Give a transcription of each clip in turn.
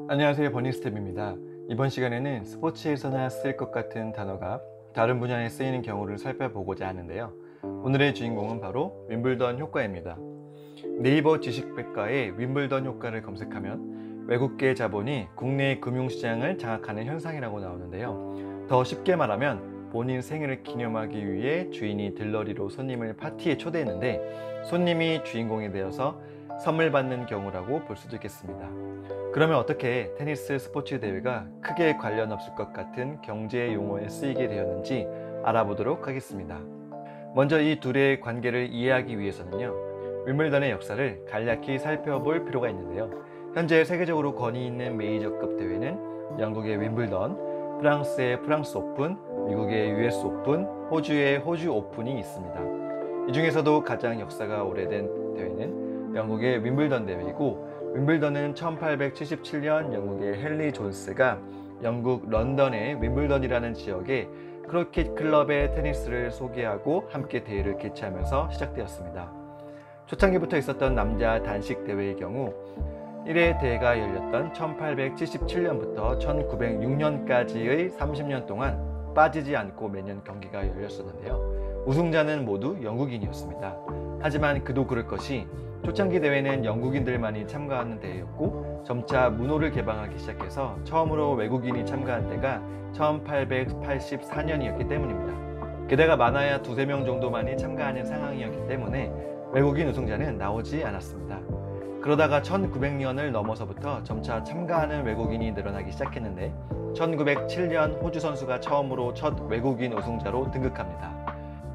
안녕하세요, 버닝스텝입니다. 이번 시간에는 스포츠에서나 쓰일 것 같은 단어가 다른 분야에 쓰이는 경우를 살펴보고자 하는데요. 오늘의 주인공은 바로 윈블던 효과입니다. 네이버 지식백과에 윈블던 효과를 검색하면 외국계 자본이 국내 금융시장을 장악하는 현상이라고 나오는데요. 더 쉽게 말하면 본인 생일을 기념하기 위해 주인이 들러리로 손님을 파티에 초대했는데 손님이 주인공이 되어서 선물 받는 경우라고 볼 수도 있겠습니다. 그러면 어떻게 테니스 스포츠 대회가 크게 관련 없을 것 같은 경제 용어에 쓰이게 되었는지 알아보도록 하겠습니다. 먼저 이 둘의 관계를 이해하기 위해서는요, 윈블던의 역사를 간략히 살펴볼 필요가 있는데요. 현재 세계적으로 권위 있는 메이저급 대회는 영국의 윈블던, 프랑스의 프랑스 오픈, 미국의 US 오픈, 호주의 호주 오픈이 있습니다. 이 중에서도 가장 역사가 오래된 대회는 영국의 윈블던 대회이고, 윈블던은 1877년 영국의 헨리 존스가 영국 런던의 윈블던이라는 지역에 크리켓 클럽의 테니스를 소개하고 함께 대회를 개최하면서 시작되었습니다. 초창기부터 있었던 남자 단식 대회의 경우 1회 대회가 열렸던 1877년부터 1906년까지의 30년 동안 빠지지 않고 매년 경기가 열렸었는데요. 우승자는 모두 영국인이었습니다. 하지만 그도 그럴 것이 초창기 대회는 영국인들만이 참가하는 대회였고 점차 문호를 개방하기 시작해서 처음으로 외국인이 참가한 때가 1884년이었기 때문입니다. 게다가 많아야 두세 명 정도만이 참가하는 상황이었기 때문에 외국인 우승자는 나오지 않았습니다. 그러다가 1900년을 넘어서부터 점차 참가하는 외국인이 늘어나기 시작했는데 1907년 호주 선수가 처음으로 첫 외국인 우승자로 등극합니다.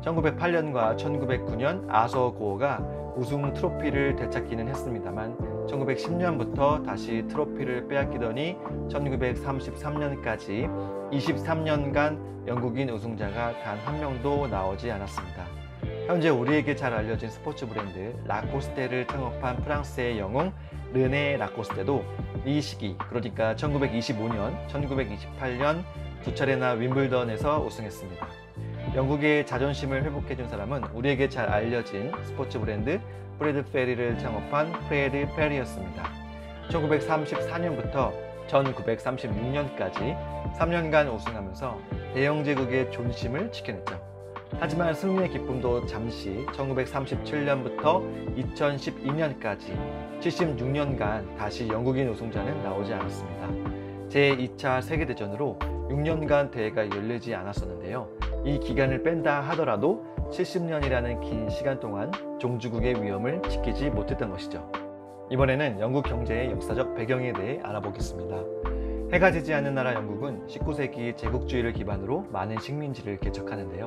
1908년과 1909년 아서 고어가 우승 트로피를 되찾기는 했습니다만 1910년부터 다시 트로피를 빼앗기더니 1933년까지 23년간 영국인 우승자가 단 한 명도 나오지 않았습니다. 현재 우리에게 잘 알려진 스포츠 브랜드 라코스테를 창업한 프랑스의 영웅 르네 라코스테도 이 시기, 그러니까 1925년, 1928년 두 차례나 윈블던에서 우승했습니다. 영국의 자존심을 회복해준 사람은 우리에게 잘 알려진 스포츠 브랜드 프레드 페리를 창업한 프레드 페리였습니다. 1934년부터 1936년까지 3년간 우승하면서 대영제국의 존심을 지켜냈죠. 하지만 승리의 기쁨도 잠시 1937년부터 2012년까지 76년간 다시 영국인 우승자는 나오지 않았습니다. 제2차 세계대전으로 6년간 대회가 열리지 않았었는데요. 이 기간을 뺀다 하더라도 70년이라는 긴 시간 동안 종주국의 위엄을 지키지 못했던 것이죠. 이번에는 영국 경제의 역사적 배경에 대해 알아보겠습니다. 해가 지지 않는 나라 영국은 19세기 제국주의를 기반으로 많은 식민지를 개척하는데요.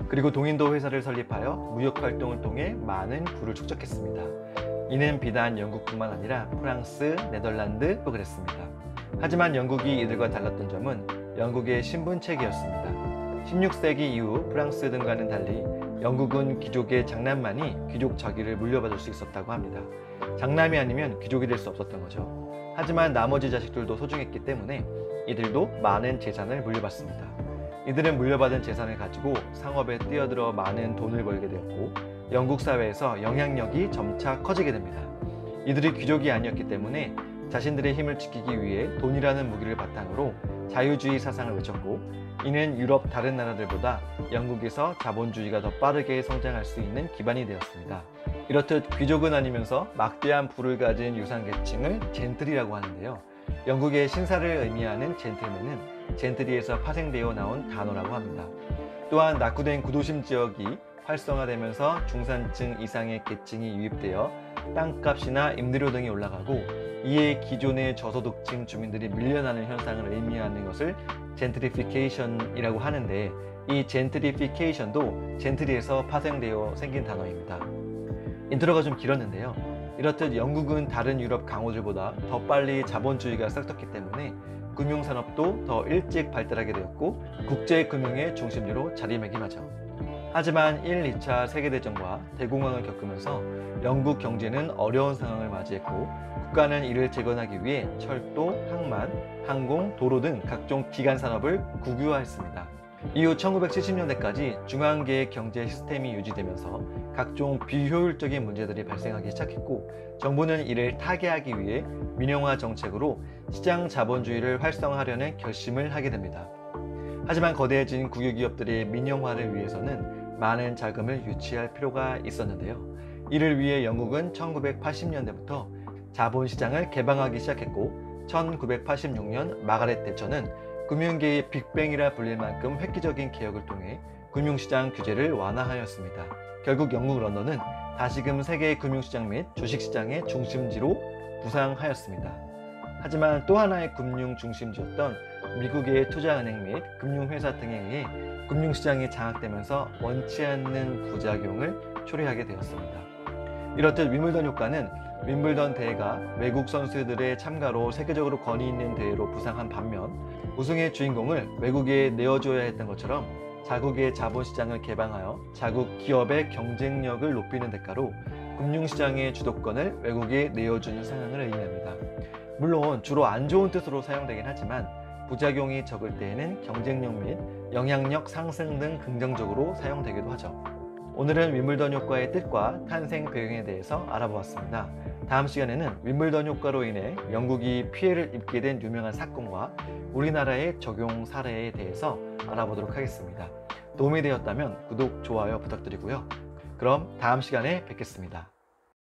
그리고 동인도 회사를 설립하여 무역 활동을 통해 많은 부를 축적했습니다. 이는 비단 영국뿐만 아니라 프랑스, 네덜란드도 그랬습니다. 하지만 영국이 이들과 달랐던 점은 영국의 신분체계였습니다. 16세기 이후 프랑스 등과는 달리 영국은 귀족의 장남만이 귀족 자기를 물려받을 수 있었다고 합니다. 장남이 아니면 귀족이 될 수 없었던 거죠. 하지만 나머지 자식들도 소중했기 때문에 이들도 많은 재산을 물려받습니다. 이들은 물려받은 재산을 가지고 상업에 뛰어들어 많은 돈을 벌게 되었고 영국 사회에서 영향력이 점차 커지게 됩니다. 이들이 귀족이 아니었기 때문에 자신들의 힘을 지키기 위해 돈이라는 무기를 바탕으로 자유주의 사상을 외쳤고 이는 유럽 다른 나라들보다 영국에서 자본주의가 더 빠르게 성장할 수 있는 기반이 되었습니다. 이렇듯 귀족은 아니면서 막대한 부를 가진 유상계층을 젠틀이라고 하는데요. 영국의 신사를 의미하는 젠틀맨은 젠트리에서 파생되어 나온 단어라고 합니다. 또한 낙후된 구도심 지역이 활성화되면서 중산층 이상의 계층이 유입되어 땅값이나 임대료 등이 올라가고 이에 기존의 저소득층 주민들이 밀려나는 현상을 의미하는 것을 젠트리피케이션이라고 하는데 이 젠트리피케이션도 젠트리에서 파생되어 생긴 단어입니다. 인트로가 좀 길었는데요. 이렇듯 영국은 다른 유럽 강호들보다 더 빨리 자본주의가 싹텄기 때문에 금융산업도 더 일찍 발달하게 되었고 국제금융의 중심지로 자리매김하죠. 하지만 1, 2차 세계대전과 대공황을 겪으면서 영국 경제는 어려운 상황을 맞이했고 국가는 이를 재건하기 위해 철도, 항만, 항공, 도로 등 각종 기간 산업을 국유화했습니다. 이후 1970년대까지 중앙계의 경제 시스템이 유지되면서 각종 비효율적인 문제들이 발생하기 시작했고, 정부는 이를 타개하기 위해 민영화 정책으로 시장 자본주의를 활성화하려는 결심을 하게 됩니다. 하지만 거대해진 국유기업들의 민영화를 위해서는 많은 자금을 유치할 필요가 있었는데요. 이를 위해 영국은 1980년대부터 자본시장을 개방하기 시작했고, 1986년 마가렛 대처는 금융계의 빅뱅이라 불릴 만큼 획기적인 개혁을 통해 금융시장 규제를 완화하였습니다. 결국 영국 런던은 다시금 세계의 금융시장 및 주식시장의 중심지로 부상하였습니다. 하지만 또 하나의 금융 중심지였던 미국의 투자은행 및 금융회사 등에 의해 금융시장이 장악되면서 원치 않는 부작용을 초래하게 되었습니다. 이렇듯 윈블던 효과는 윈블던 대회가 외국 선수들의 참가로 세계적으로 권위 있는 대회로 부상한 반면, 우승의 주인공을 외국에 내어줘야 했던 것처럼 자국의 자본시장을 개방하여 자국 기업의 경쟁력을 높이는 대가로 금융시장의 주도권을 외국에 내어주는 상황을 의미합니다. 물론 주로 안 좋은 뜻으로 사용되긴 하지만 부작용이 적을 때에는 경쟁력 및 영향력 상승 등 긍정적으로 사용되기도 하죠. 오늘은 윈블던 효과의 뜻과 탄생 배경에 대해서 알아보았습니다. 다음 시간에는 윈블던 효과로 인해 영국이 피해를 입게 된 유명한 사건과 우리나라의 적용 사례에 대해서 알아보도록 하겠습니다. 도움이 되었다면 구독, 좋아요 부탁드리고요. 그럼 다음 시간에 뵙겠습니다.